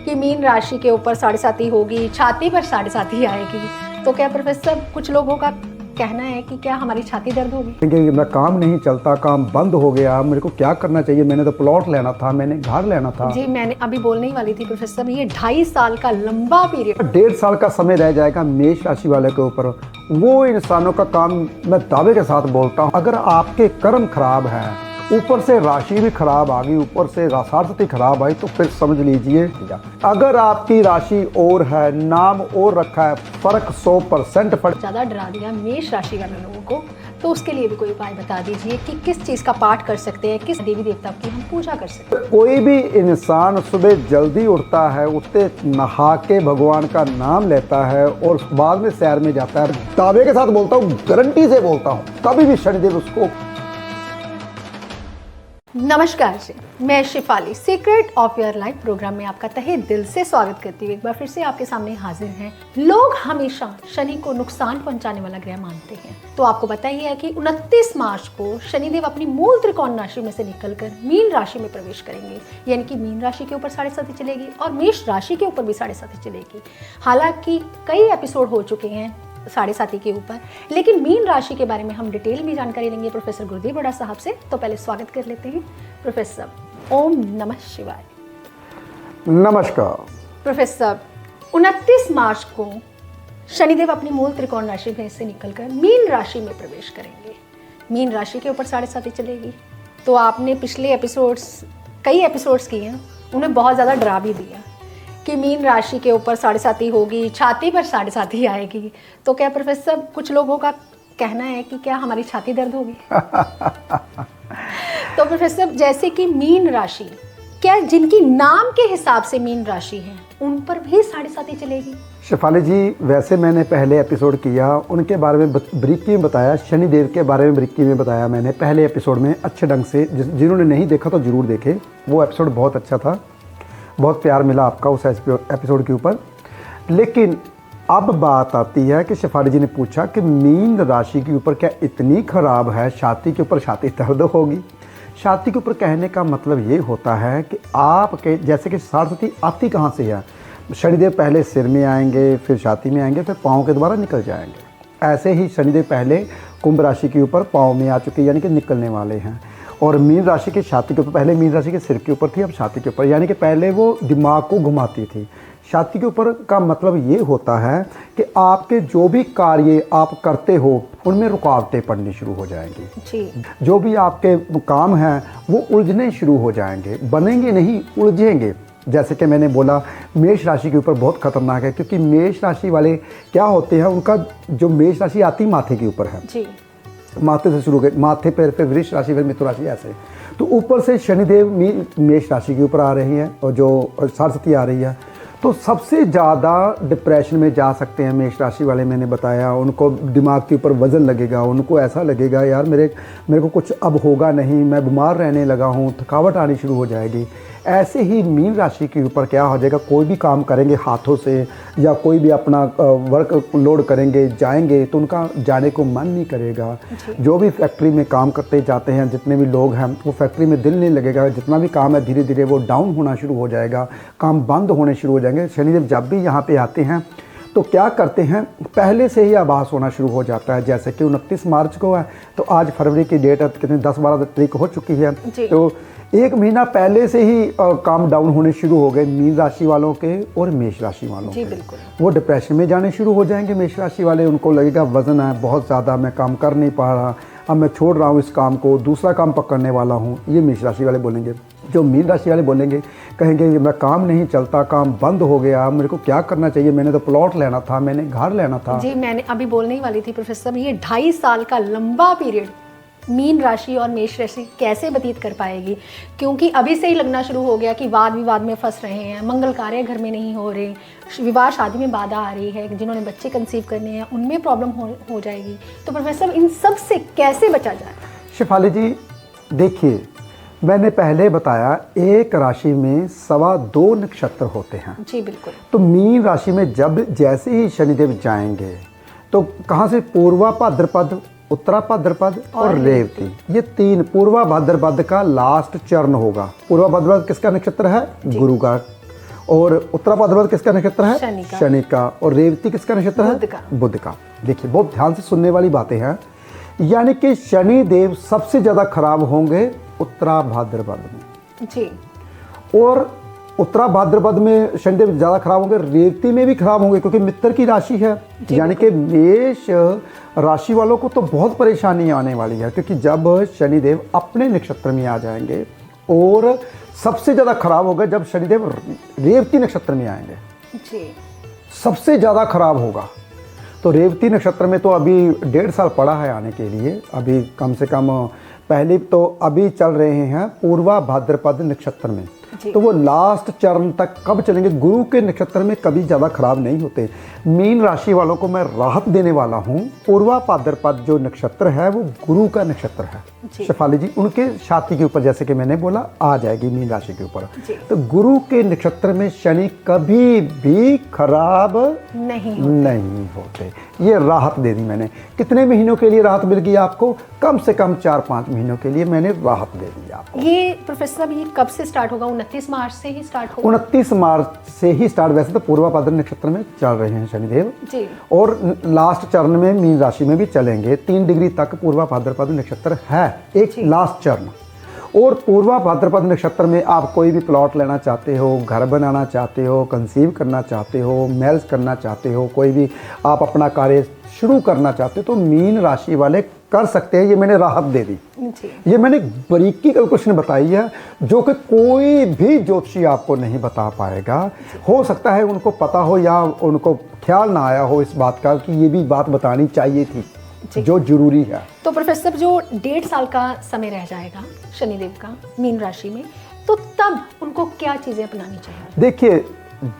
कि मीन राशि के ऊपर 7.5 होगी, छाती पर 7.5 आएगी। तो क्या प्रोफेसर कुछ लोगों का कहना है कि क्या हमारी छाती दर्द होगी? क्योंकि मैं काम नहीं चलता, काम बंद हो गया, मेरे को क्या करना चाहिए? मैंने तो प्लॉट लेना था, मैंने घर लेना था। जी, मैंने अभी बोलने ही वाली थी प्रोफेसर, ये 2.5 साल का लंबा पीरियड, 1.5 साल का समय रह जाएगा मेष राशि वाले के ऊपर। वो इंसानों का काम मैं दावे के साथ बोलता हूँ, अगर आपके कर्म खराब हैं, ऊपर से राशि भी खराब आ गई, ऊपर से रासार्थी खराब आई, तो फिर समझ लीजिए अगर आपकी राशि और है, नाम और रखा है, फर्क 100% पड़। ज़्यादा डरा दिया मेष राशि वाले लोगों को, तो उसके लिए भी कोई उपाय बता दीजिए कि किस चीज़ का पाठ कर सकते हैं, किस देवी देवता की हम पूजा कर सकते हैं। कोई भी इंसान सुबह जल्दी उठता है, उठते नहा के भगवान का नाम लेता है और बाद में सैर में जाता है, दावे के साथ बोलता हूँ, गारंटी से बोलता हूँ, कभी भी शनिदेव उसको। नमस्कार जी, मैं Shifali secret of your life program में आपका तहे दिल से स्वागत करती हूँ। एक बार फिर से आपके सामने हाजिर हैं। लोग हमेशा शनि को नुकसान पहुंचाने वाला ग्रह मानते हैं, तो आपको पता ही है कि 29 मार्च को शनिदेव अपनी मूल त्रिकोण राशि में से निकलकर मीन राशि में प्रवेश करेंगे, यानी कि मीन राशि के ऊपर 7.5 चलेगी और मेष राशि के ऊपर भी 7.5 चलेगी। हालांकि कई एपिसोड हो चुके हैं 7.5 के ऊपर, लेकिन मीन राशि के बारे में हम डिटेल में जानकारी लेंगे प्रोफेसर गुरुदेव बड़ा साहब से। तो पहले स्वागत कर लेते हैं प्रोफेसर। ओम नमः शिवाय। नमस्कार प्रोफेसर, 29 मार्च को शनिदेव अपनी मूल त्रिकोण राशि में से निकलकर मीन राशि में प्रवेश करेंगे, मीन राशि के ऊपर 7.5 चलेगी। तो आपने पिछले कई एपिसोड्स किए हैं, उन्हें बहुत ज़्यादा डरा भी दिया कि मीन राशि के ऊपर 7.5 होगी, छाती पर 7.5 आएगी। तो क्या प्रोफेसर कुछ लोगों का कहना है कि क्या हमारी छाती दर्द होगी? तो प्रोफेसर, जैसे कि मीन राशि, क्या जिनकी नाम के हिसाब से मीन राशि है उन पर भी 7.5 चलेगी? शिफाली जी, वैसे मैंने पहले एपिसोड किया, उनके बारे में ब्रीकी में बताया, शनिदेव के बारे में ब्रीकी में बताया मैंने पहले एपिसोड में अच्छे ढंग से। जिन्होंने नहीं देखा तो ज़रूर देखें, वो एपिसोड बहुत अच्छा था, बहुत प्यार मिला आपका उस एपिसोड के ऊपर। लेकिन अब बात आती है कि शिफाली जी ने पूछा कि मीन राशि के ऊपर क्या इतनी खराब है, छाती के ऊपर छाती दर्द होगी? छाती के ऊपर कहने का मतलब ये होता है कि आपके जैसे कि 7.5 आती कहाँ से है, शनिदेव पहले सिर में आएंगे, फिर छाती में आएंगे, फिर पाँव के द्वारा निकल जाएंगे। ऐसे ही शनिदेव पहले कुंभ राशि के ऊपर पाँव में आ चुके, यानी कि निकलने वाले हैं। और मीन राशि की छाती के ऊपर, पहले मीन राशि के सिर के ऊपर थी, अब छाती के ऊपर, यानी कि पहले वो दिमाग को घुमाती थी। छाती के ऊपर का मतलब ये होता है कि आपके जो भी कार्य आप करते हो उनमें रुकावटें पड़नी शुरू हो जाएंगी जी। जो भी आपके काम हैं वो उलझने शुरू हो जाएंगे, बनेंगे नहीं, उलझेंगे। जैसे कि मैंने बोला, मेष राशि के ऊपर बहुत खतरनाक है, क्योंकि मेष राशि वाले क्या होते हैं, उनका जो मेष राशि आती माथे के ऊपर है जी। माथे से शुरू कर, माथे पर फिर वृष राशि, फिर मिथुन राशि, ऐसे। तो ऊपर से शनिदेव मेष राशि के ऊपर आ रही हैं और जो 7.5 आ रही है, तो सबसे ज़्यादा डिप्रेशन में जा सकते हैं मेष राशि वाले। मैंने बताया, उनको दिमाग के ऊपर वज़न लगेगा, उनको ऐसा लगेगा यार मेरे को कुछ अब होगा नहीं, मैं बीमार रहने लगा हूँ, थकावट आनी शुरू हो जाएगी। ऐसे ही मीन राशि के ऊपर क्या हो जाएगा, कोई भी काम करेंगे हाथों से या कोई भी अपना वर्क लोड करेंगे, जाएंगे तो उनका जाने को मन नहीं करेगा। जो भी फैक्ट्री में काम करते जाते हैं, जितने भी लोग हैं, वो फैक्ट्री में दिल नहीं लगेगा, जितना भी काम है धीरे धीरे वो डाउन होना शुरू हो जाएगा, काम बंद होने शुरू हो जाएंगे। शनिदेव जब भी यहाँ पे आते हैं तो क्या करते हैं, पहले से ही आभास होना शुरू हो जाता है। जैसे कि 29 मार्च को है तो आज फरवरी की डेट कितनी 10-12 तारीख हो चुकी है, तो 1 महीना पहले से ही काम डाउन होने शुरू हो गए मीन राशि वालों के और मेष राशि वालों के। बिल्कुल। वो डिप्रेशन में जाने शुरू हो जाएंगे मेष राशि वाले। उनको लगेगा वज़न है बहुत ज़्यादा, मैं काम कर नहीं पा रहा, अब मैं छोड़ रहा हूँ इस काम को, दूसरा काम पकड़ने वाला हूँ, ये मेष राशि वाले बोलेंगे। जो मीन राशि वाले बोलेंगे, कहेंगे मैं काम नहीं चलता, काम बंद हो गया, मेरे को क्या करना चाहिए? मैंने तो प्लॉट लेना था, मैंने घर लेना था। जी, मैंने अभी बोलने ही वाली थी प्रोफेसर, ये 2.5 साल का लंबा पीरियड मीन राशि और मेष राशि कैसे व्यतीत कर पाएगी? क्योंकि अभी से ही लगना शुरू हो गया कि वाद विवाद में फंस रहे हैं, मंगल कार्य घर में नहीं हो रहे, विवाह शादी में बाधा आ रही है, जिन्होंने बच्चे कंसीव करने हैं उनमें प्रॉब्लम हो जाएगी। तो प्रोफेसर इन सब से कैसे बचा जाए? शिफाली जी देखिए, मैंने पहले बताया एक राशि में 2.25 नक्षत्र होते हैं। जी बिल्कुल। तो मीन राशि में जब जैसे ही शनिदेव जाएंगे तो कहाँ से, पूर्वा भाद्रपद, उत्तरा भाद्रपद और रेवती, ये 3, पूर्वा भाद्रपद का लास्ट चरण होगा। पूर्वा भाद्रपद किसका नक्षत्र है? गुरु का। और उत्तरा भाद्रपद किसका नक्षत्र है? शनि का। शनि का। और रेवती किसका नक्षत्र है? बुध का। बुध का। देखिए बहुत ध्यान से सुनने वाली बातें हैं, यानी कि शनि देव सबसे ज्यादा खराब होंगे उत्तरा भाद्रपद में जी। और उत्तरा भाद्रपद में शनिदेव ज्यादा खराब होंगे, रेवती में भी खराब होंगे क्योंकि मित्र की राशि है। यानी कि मेष राशि वालों को तो बहुत परेशानी आने वाली है, क्योंकि जब शनिदेव अपने नक्षत्र में आ जाएंगे, और सबसे ज्यादा खराब होगा जब शनिदेव रेवती नक्षत्र में आएंगे, जी। सबसे ज्यादा खराब होगा। तो रेवती नक्षत्र में तो अभी 1.5 साल पड़ा है आने के लिए, अभी कम से कम पहले तो अभी चल रहे हैं पूर्वा भाद्रपद नक्षत्र में, तो वो लास्ट चरण तक कब चलेंगे? गुरु के नक्षत्र में कभी ज़्यादा खराब नहीं होते। मीन राशि वालों को मैं राहत देने वाला हूँ। पूर्वा भाद्रपद जो नक्षत्र है वो गुरु का नक्षत्र है। शेफाली जी, उनके छाती के ऊपर जैसे कि मैंने बोला आ जाएगी मीन राशि के ऊपर। तो गुरु के नक्षत्र में शनि कभी भी खराब नहीं होते। ये राहत दे दी मैंने। कितने महीनों के लिए राहत मिल गई आपको? कम से कम 4-5 महीनों के लिए मैंने राहत दे दी आपको। ये प्रोफेसर साहब ये कब से स्टार्ट होगा? 29 मार्च से ही स्टार्ट होगा? 29 मार्च से ही स्टार्ट। वैसे तो पूर्वा भाद्र नक्षत्र में चल रहे हैं शनिदेव जी, और लास्ट चरण में मीन राशि में भी चलेंगे। 3 डिग्री तक पूर्वा भाद्रपद नक्षत्र है, एक लास्ट चरण। और पूर्वा भाद्रपद नक्षत्र में आप कोई भी प्लॉट लेना चाहते हो, घर बनाना चाहते हो, कंसीव करना चाहते हो, मैरिज करना चाहते हो, कोई भी आप अपना कार्य शुरू करना चाहते हो, तो मीन राशि वाले कर सकते हैं। ये मैंने राहत दे दी जी। ये मैंने बारीकी कैलकुलेशन बताई है, जो कि कोई भी ज्योतिषी आपको नहीं बता पाएगा। हो सकता है उनको पता हो या उनको ख्याल ना आया हो इस बात का कि ये भी बात बतानी चाहिए थी, जो जरूरी है। तो प्रोफेसर जो 1.5 साल का समय रह जाएगा शनिदेव का मीन राशि में, तो तब उनको क्या चीजें अपनानी चाहिए? देखिए,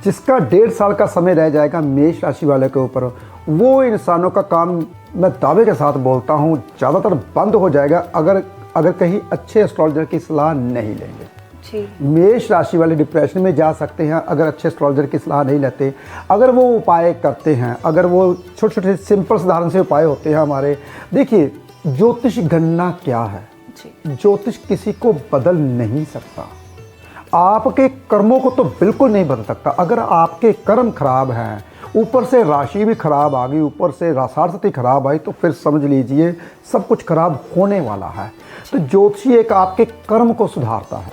जिसका 1.5 साल का समय रह जाएगा मेष राशि वाले के ऊपर, वो इंसानों का काम मैं दावे के साथ बोलता हूँ ज़्यादातर बंद हो जाएगा अगर कहीं अच्छे एस्ट्रोलॉजर की सलाह नहीं लेंगे। जी। मेष राशि वाले डिप्रेशन में जा सकते हैं अगर अच्छे एस्ट्रोलॉजर की सलाह नहीं लेते। अगर वो उपाय करते हैं, अगर वो छोटे छोटे सिंपल साधारण से उपाय होते हैं हमारे। देखिए, ज्योतिष गणना क्या है? ज्योतिष किसी को बदल नहीं सकता, आपके कर्मों को तो बिल्कुल नहीं बदल सकता। अगर आपके कर्म खराब हैं, ऊपर से राशि भी खराब आ गई, ऊपर से रासारस्वती खराब आई, तो फिर समझ लीजिए सब कुछ खराब होने वाला है। तो ज्योतिषी एक आपके कर्म को सुधारता है,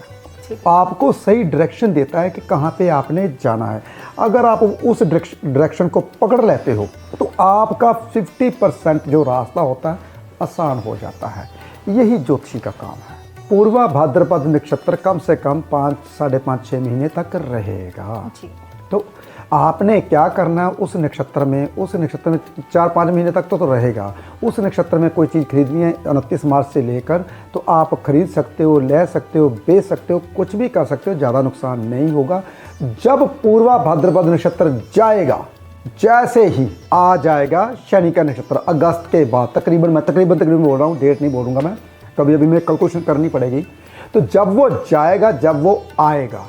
आपको सही डायरेक्शन देता है कि कहाँ पे आपने जाना है। अगर आप उस डायरेक्शन को पकड़ लेते हो तो आपका 50% जो रास्ता होता है आसान हो जाता है। यही ज्योतिषी का काम है। पूर्वा भाद्रपद नक्षत्र कम से कम 5, 5.5, 6 महीने तक रहेगा। तो आपने क्या करना है? उस नक्षत्र में 4-5 महीने तक तो रहेगा। उस नक्षत्र में कोई चीज़ खरीदनी है 29 मार्च से लेकर, तो आप खरीद सकते हो, ले सकते हो, बेच सकते हो, कुछ भी कर सकते हो, ज़्यादा नुकसान नहीं होगा। जब पूर्वा भाद्रपद नक्षत्र जाएगा, जैसे ही आ जाएगा शनि का नक्षत्र अगस्त के बाद, तकरीबन बोल रहा हूँ, डेट नहीं बोलूँगा मैं, कभी अभी मैं कैलकुलेशन करनी पड़ेगी। तो जब वो जाएगा, जब वो आएगा,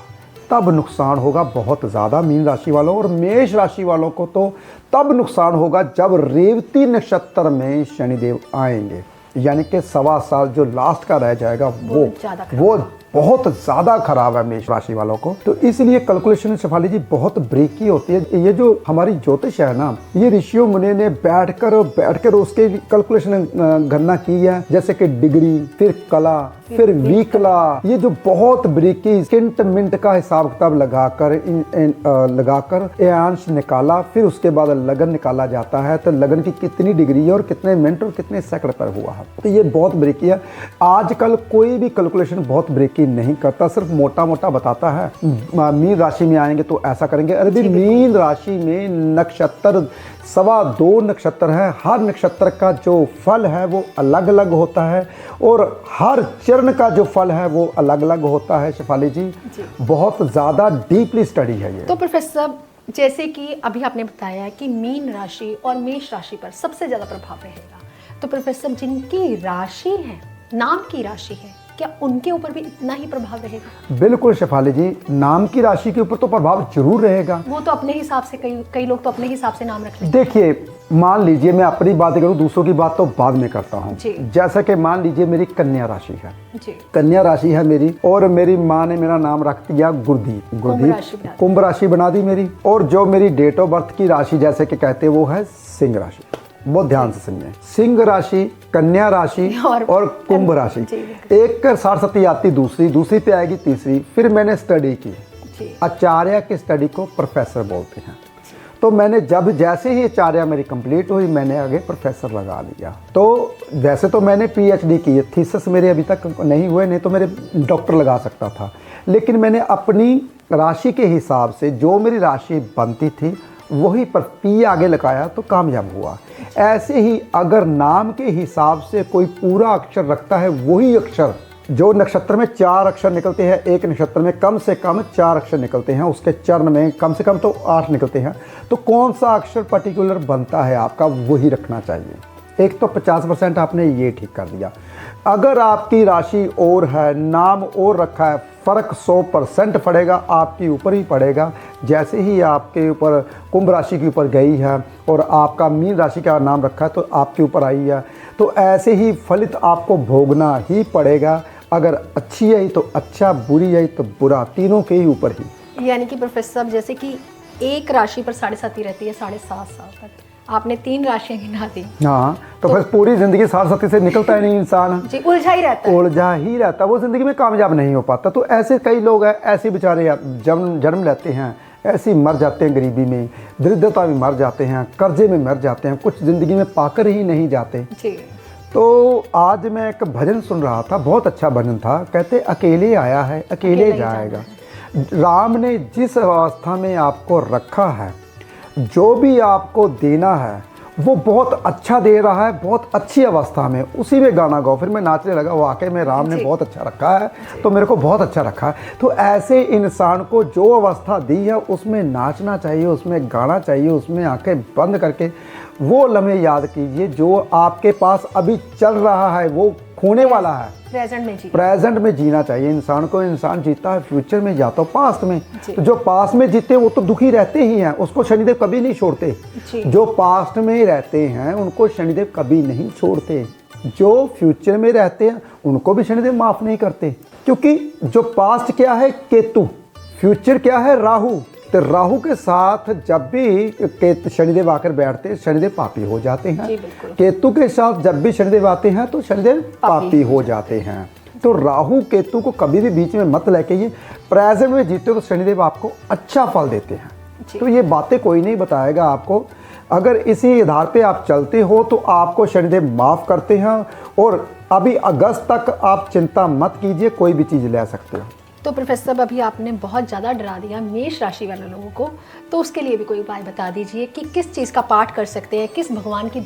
तब नुकसान होगा बहुत ज़्यादा मीन राशि वालों। और मेष राशि वालों को तो तब नुकसान होगा जब रेवती नक्षत्र में शनिदेव आएंगे, यानी कि 1.25 साल जो लास्ट का रह जाएगा वो बहुत ज़्यादा खराब है मेष राशि वालों को। तो इसलिए कैलकुलेशन शेफाली जी बहुत ब्रेकी होती है। ये जो हमारी ज्योतिष है ना, ये ऋषियों मुनि ने बैठकर उसके कैलकुलेशन गणना की है, जैसे कि डिग्री, फिर कला, फिर वीकला, ये जो बहुत ब्रेकी स्किंट मिनट का हिसाब किताब लगाकर अंश निकाला, फिर उसके बाद लगन निकाला जाता है। तो लगन की कितनी डिग्री है और कितने मिनट और कितने सेकंड पर हुआ है, तो ये बहुत ब्रेकी है। आजकल कोई भी कैलकुलेशन बहुत ब्रेकी नहीं करता, सिर्फ मोटा मोटा बताता है मीन राशि में आएंगे तो ऐसा करेंगे। अरे भी मीन राशि में नक्षत्र 2.25 नक्षत्र है, हर नक्षत्र का जो फल है वो अलग अलग होता है और हर चरण का जो फल है वो अलग अलग होता है। शेफाली जी बहुत ज़्यादा डीपली स्टडी है ये। तो प्रोफेसर साहब, जैसे कि अभी आपने बताया कि मीन राशि और मेष राशि पर सबसे ज़्यादा प्रभाव रहेगा, तो प्रोफेसर जिनकी राशि है, नाम की राशि है, क्या उनके ऊपर भी इतना ही प्रभाव रहेगा? बिल्कुल शेफाली जी, नाम की राशि के ऊपर तो प्रभाव जरूर रहेगा। वो तो अपने हिसाब से, कई लोग तो अपने हिसाब से नाम रख लेते देखिए, मान लीजिए मैं अपनी बात करूं, दूसरों की बात तो बाद में करता हूं। जी। जैसा कि मान लीजिए मेरी कन्या राशि है, हैं। जी। कन्या राशि है मेरी, और मेरी माँ ने मेरा नाम रख दिया गुरदीप। राशि बना दी। कुंभ राशि बना दी मेरी। और जो मेरी डेट ऑफ बर्थ की राशि जैसे कि कहते हैं वो है सिंह राशि। बहुत ध्यान से सुनिए, सिंह राशि, कन्या राशि और कुंभ राशि। एक कर सरस्वती आती, दूसरी पे आएगी तीसरी। फिर मैंने स्टडी की, आचार्य की स्टडी को प्रोफेसर बोलते हैं। तो मैंने जैसे ही आचार्य मेरी कंप्लीट हुई, मैंने आगे प्रोफेसर लगा लिया। तो वैसे तो मैंने पीएचडी की है, थीसिस मेरे अभी तक नहीं हुए, नहीं तो मेरे डॉक्टर लगा सकता था। लेकिन मैंने अपनी राशि के हिसाब से जो मेरी राशि बनती थी वही पर पी आगे लगाया तो कामयाब हुआ। ऐसे ही अगर नाम के हिसाब से कोई पूरा अक्षर रखता है, वही अक्षर जो नक्षत्र में 4 अक्षर निकलते हैं, एक नक्षत्र में कम से कम 4 अक्षर निकलते हैं, उसके चरण में कम से कम तो 8 निकलते हैं, तो कौन सा अक्षर पर्टिकुलर बनता है आपका, वही रखना चाहिए। एक तो 50% आपने ये ठीक कर दिया। अगर आपकी राशि और है, नाम और रखा है, फ़र्क 100% पड़ेगा, आपके ऊपर ही पड़ेगा। जैसे ही आपके ऊपर कुंभ राशि के ऊपर गई है और आपका मीन राशि का नाम रखा है तो आपके ऊपर आई है, तो ऐसे ही फलित आपको भोगना ही पड़ेगा। अगर अच्छी आई तो अच्छा, बुरी आई तो बुरा, तीनों के ही ऊपर ही। यानी कि प्रोफेसर साहब, जैसे कि एक राशि पर 7.5 रहती है 7.5 साल तक, आपने 3 राशियां गिना दी। हाँ, तो फिर पूरी जिंदगी 7.5 से निकलता ही नहीं इंसान जी, उलझा ही रहता है। उलझा ही रहता, वो जिंदगी में कामयाब नहीं हो पाता। तो ऐसे कई लोग हैं, ऐसे बेचारे जन्म लेते हैं, ऐसे मर जाते हैं गरीबी में, दरिद्रता में मर जाते हैं, कर्जे में मर जाते हैं, कुछ जिंदगी में पाकर ही नहीं जाते। जी। तो आज मैं एक भजन सुन रहा था, बहुत अच्छा भजन था। कहते अकेले आया है अकेले जाएगा। राम ने जिस अवस्था में आपको रखा है, जो भी आपको देना है वो बहुत अच्छा दे रहा है, बहुत अच्छी अवस्था में, उसी में गाना गाओ। फिर मैं नाचने लगा, वाकई में राम ने बहुत अच्छा रखा है, तो मेरे को बहुत अच्छा रखा है। तो ऐसे इंसान को जो अवस्था दी है उसमें नाचना चाहिए, उसमें गाना चाहिए, उसमें आंखें बंद करके वो लम्हे याद कीजिए जो आपके पास अभी चल रहा है, वो खोने वाला है। प्रेजेंट में जीना चाहिए इंसान को। इंसान जीता है फ्यूचर में, या तो पास्ट में। तो जो पास्ट में जीते वो तो दुखी रहते ही हैं, उसको शनिदेव कभी नहीं छोड़ते। जो पास्ट में रहते हैं उनको शनिदेव कभी नहीं छोड़ते। जो फ्यूचर में रहते हैं उनको भी शनिदेव माफ नहीं करते, क्योंकि जो पास्ट क्या है केतु, फ्यूचर क्या है राहु। तो राहु के साथ जब भी शनिदेव आकर बैठते हैं, शनिदेव पापी हो जाते हैं। केतु के साथ जब भी शनिदेव आते हैं तो शनिदेव पापी हो जाते हैं। तो राहु केतु को कभी भी बीच में मत लेके, ये प्रेजेंट में जीते हो तो शनिदेव आपको अच्छा फल देते हैं। तो ये बातें कोई नहीं बताएगा आपको। अगर इसी आधार पे आप चलते हो तो आपको शनिदेव माफ़ करते हैं। और अभी अगस्त तक आप चिंता मत कीजिए, कोई भी चीज़ ले सकते हो। तो प्रोफेसर साहब, अभी आपने बहुत ज़्यादा डरा दिया मेष राशि वाले लोगों को, तो उसके लिए भी कोई उपाय बता दीजिए कि किस चीज़ का पाठ कर सकते हैं, किस भगवान की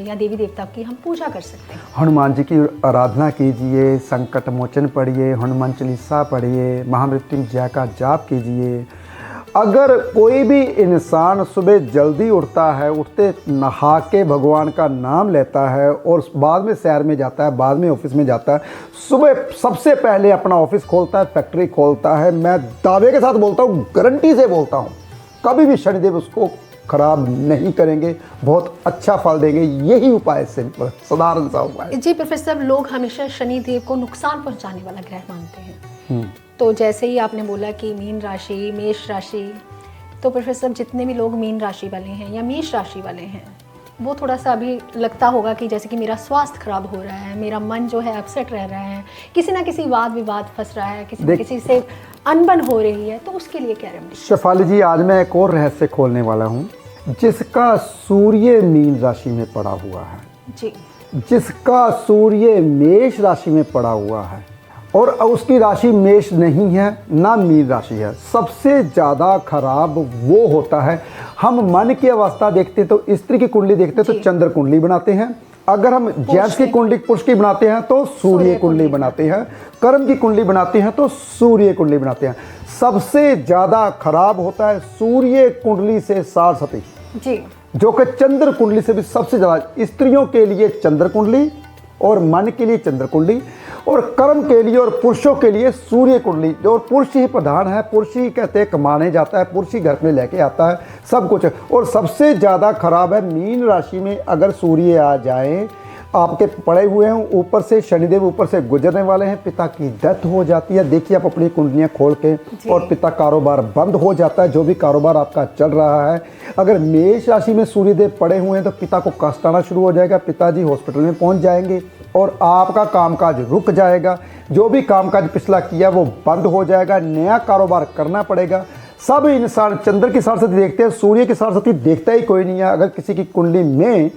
या देवी देवता की हम पूजा कर सकते हैं। हनुमान जी की आराधना कीजिए, संकट मोचन पढ़िए, हनुमान चालीसा पढ़िए, महामृत्युंजय का जाप कीजिए। अगर कोई भी इंसान सुबह जल्दी उठता है, उठते नहा के भगवान का नाम लेता है और बाद में सैर में जाता है, बाद में ऑफिस में जाता है, सुबह सबसे पहले अपना ऑफिस खोलता है, फैक्ट्री खोलता है, मैं दावे के साथ बोलता हूँ, गारंटी से बोलता हूँ, कभी भी शनिदेव उसको खराब नहीं करेंगे, बहुत अच्छा फल देंगे। यही उपाय, सिंपल साधारण सा उपाय। जी प्रोफेसर साहब, लोग हमेशा शनिदेव को नुकसान पहुँचाने वाला ग्रह मानते हैं। तो जैसे ही आपने बोला कि मीन राशि, मेष राशि, तो प्रोफेसर साहब जितने भी लोग मीन राशि वाले हैं या मेष राशि वाले हैं, वो थोड़ा सा अभी लगता होगा कि जैसे कि मेरा स्वास्थ्य खराब हो रहा है, मेरा मन जो है अपसेट रह रहा है, किसी ना किसी वाद विवाद फंस रहा है, किसी न किसी से अनबन हो रही है, तो उसके लिए क्या रेमेडी? शेफाली जी, आज मैं एक और रहस्य खोलने वाला हूँ। जिसका सूर्य मीन राशि में पड़ा हुआ है जी, जिसका सूर्य मेष राशि में पड़ा हुआ है और उसकी राशि मेष नहीं है ना मीन राशि है, सबसे ज़्यादा खराब वो होता है। हम मन की अवस्था देखते तो स्त्री की कुंडली देखते तो चंद्र कुंडली बनाते हैं, अगर हम जेंट्स की कुंडली पुरुष की बनाते हैं तो सूर्य कुंडली बनाते हैं, कर्म की कुंडली बनाते हैं तो सूर्य कुंडली बनाते हैं। सबसे ज़्यादा खराब होता है सूर्य कुंडली से सरस्वती जी, जो कि चंद्र कुंडली से भी सबसे ज़्यादा। स्त्रियों के लिए चंद्र कुंडली और मन के लिए चंद्र कुंडली, और कर्म के लिए और पुरुषों के लिए सूर्य कुंडली। और पुरुष ही प्रधान है, पुरुष ही कहते हैं कमाने जाता है, पुरुष ही घर में लेके आता है सब कुछ। और सबसे ज़्यादा खराब है मीन राशि में अगर सूर्य आ जाए, आपके पड़े हुए हैं, ऊपर से शनिदेव ऊपर से गुजरने वाले हैं, पिता की डेथ हो जाती है। देखिए आप अपनी कुंडलियां खोल के, और पिता कारोबार बंद हो जाता है, जो भी कारोबार आपका चल रहा है। अगर मेष राशि में सूर्यदेव पड़े हुए हैं तो पिता को कष्ट आना शुरू हो जाएगा, पिताजी हॉस्पिटल में पहुंच जाएंगे और आपका कामकाज रुक जाएगा। जो भी कामकाज पिछला किया वो बंद हो जाएगा, नया कारोबार करना पड़ेगा। सब इंसान चंद्र की साढ़े देखते हैं, सूर्य की साढ़े देखता ही कोई नहीं है। अगर किसी की कुंडली में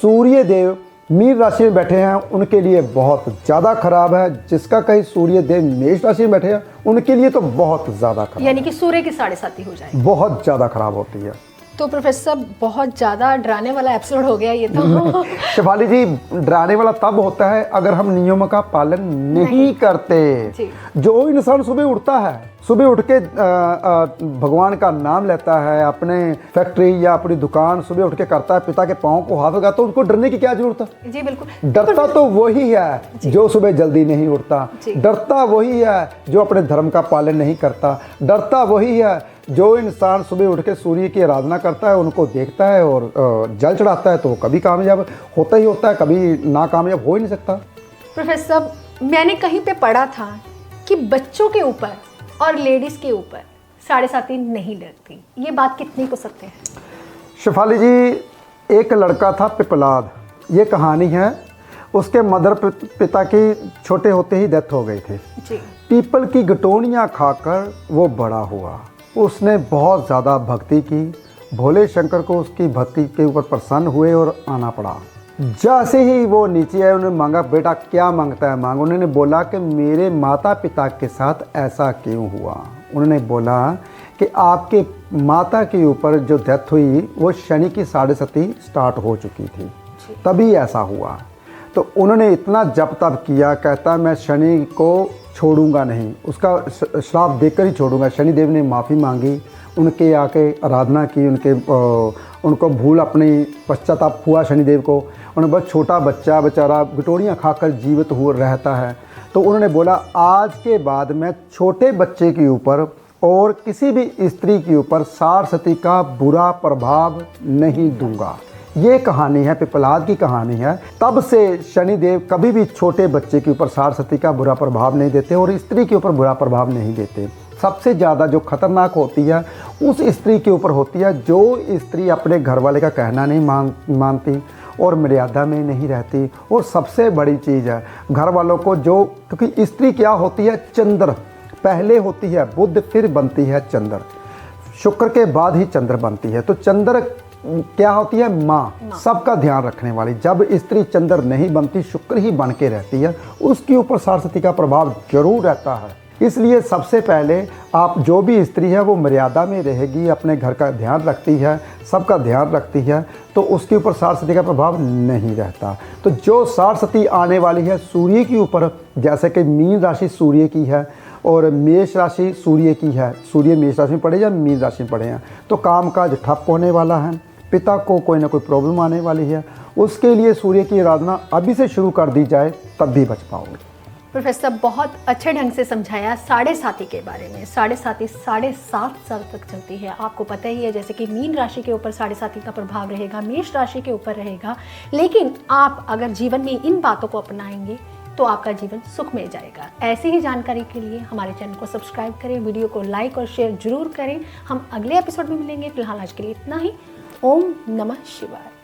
सूर्य देव मीन राशि में बैठे हैं उनके लिए बहुत ज़्यादा खराब है। जिसका कहीं सूर्य देव मेष राशि में बैठे हैं उनके लिए तो बहुत ज़्यादा खराब, यानी कि सूर्य की 7.5 हो जाए, बहुत ज़्यादा खराब होती है। तो प्रोफेसर साहब बहुत ज़्यादा डराने वाला एपिसोड हो गया ये तो। शिफाली जी, डराने वाला तब होता है अगर हम नियमों का पालन नहीं करते। जो इंसान सुबह उठता है, सुबह उठ के भगवान का नाम लेता है, अपने फैक्ट्री या अपनी दुकान सुबह उठ के करता है, पिता के पाँव को हाथ लगाता है, उनको डरने की क्या जरूरत है? जी बिल्कुल। डरता तो वही है जो सुबह जल्दी नहीं उठता, डरता वही है जो अपने धर्म का पालन नहीं करता, डरता वही है जो इंसान सुबह उठ के सूर्य की आराधना करता है, उनको देखता है और जल चढ़ाता है, तो वो कभी कामयाब होता ही होता है, कभी नाकामयाब हो ही नहीं सकता। प्रोफेसर साहब, मैंने कहीं पे पढ़ा था कि बच्चों के ऊपर और लेडीज़ के ऊपर 7.5 नहीं लगती, ये बात कितनी को सत्य है? शिफाली जी, एक लड़का था पिपलाद, ये कहानी है। उसके मदर पिता की छोटे होते ही डेथ हो गई थी जी। पीपल की गटोनियाँ खाकर वो बड़ा हुआ। उसने बहुत ज़्यादा भक्ति की, भोले शंकर को उसकी भक्ति के ऊपर प्रसन्न हुए और आना पड़ा। जैसे ही वो नीचे आए, उन्होंने मांगा, बेटा क्या मांगता है मांग। उन्होंने बोला कि मेरे माता पिता के साथ ऐसा क्यों हुआ। उन्होंने बोला कि आपके माता के ऊपर जो डेथ हुई वो शनि की 7.5 स्टार्ट हो चुकी थी, तभी ऐसा हुआ। तो उन्होंने इतना जप तप किया, कहता मैं शनि को छोड़ूंगा नहीं, उसका श्राप देकर ही छोड़ूंगा। शनिदेव ने माफ़ी मांगी, उनके आके आराधना की, उनको भूल अपनी पश्चाताप हुआ शनिदेव को। उन्होंने बहुत छोटा बच्चा बेचारा गटोरियाँ खाकर जीवित हुआ रहता है। तो उन्होंने बोला आज के बाद मैं छोटे बच्चे के ऊपर और किसी भी स्त्री के ऊपर 7.5 का बुरा प्रभाव नहीं दूंगा। ये कहानी है, पिपलाद की कहानी है। तब से शनिदेव कभी भी छोटे बच्चे के ऊपर 7.5 का बुरा प्रभाव नहीं देते और स्त्री के ऊपर बुरा प्रभाव नहीं देते। सबसे ज़्यादा जो खतरनाक होती है उस स्त्री के ऊपर होती है जो स्त्री अपने घर वाले का कहना नहीं मानती और मर्यादा में नहीं रहती। और सबसे बड़ी चीज़ है घर वालों को जो, क्योंकि स्त्री क्या होती है, चंद्र पहले होती है, बुध फिर बनती है चंद्र, शुक्र के बाद ही चंद्र बनती है। तो चंद्र क्या होती है, माँ, सबका ध्यान रखने वाली। जब स्त्री चंद्र नहीं बनती, शुक्र ही बन के रहती है, उसके ऊपर 7.5 का प्रभाव जरूर रहता है। इसलिए सबसे पहले आप जो भी स्त्री है वो मर्यादा में रहेगी, अपने घर का ध्यान रखती है, सबका ध्यान रखती है, तो उसके ऊपर 7.5 का प्रभाव नहीं रहता। तो जो 7.5 आने वाली है सूर्य के ऊपर, जैसे कि मीन राशि सूर्य की है और मेष राशि सूर्य की है, सूर्य मेष राशि में पड़े या मीन राशि में पड़े हैं, तो कामकाज ठप होने वाला है, पिता को कोई ना कोई प्रॉब्लम आने वाली है। उसके लिए सूर्य की आराधना अभी से शुरू कर दी जाए तब भी बच पाओगे। प्रोफेसर बहुत अच्छे ढंग से समझाया 7.5 के बारे में। 7.5 7.5 साल तक चलती है, आपको पता ही है। जैसे कि मीन राशि के ऊपर 7.5 का प्रभाव रहेगा, मेष राशि के ऊपर रहेगा। लेकिन आप अगर जीवन में इन बातों को अपनाएंगे तो आपका जीवन सुखमय जाएगा। ऐसी ही जानकारी के लिए हमारे चैनल को सब्सक्राइब करें, वीडियो को लाइक और शेयर जरूर करें। हम अगले एपिसोड में मिलेंगे। फिलहाल आज के लिए इतना ही। ओम नमः शिवाय।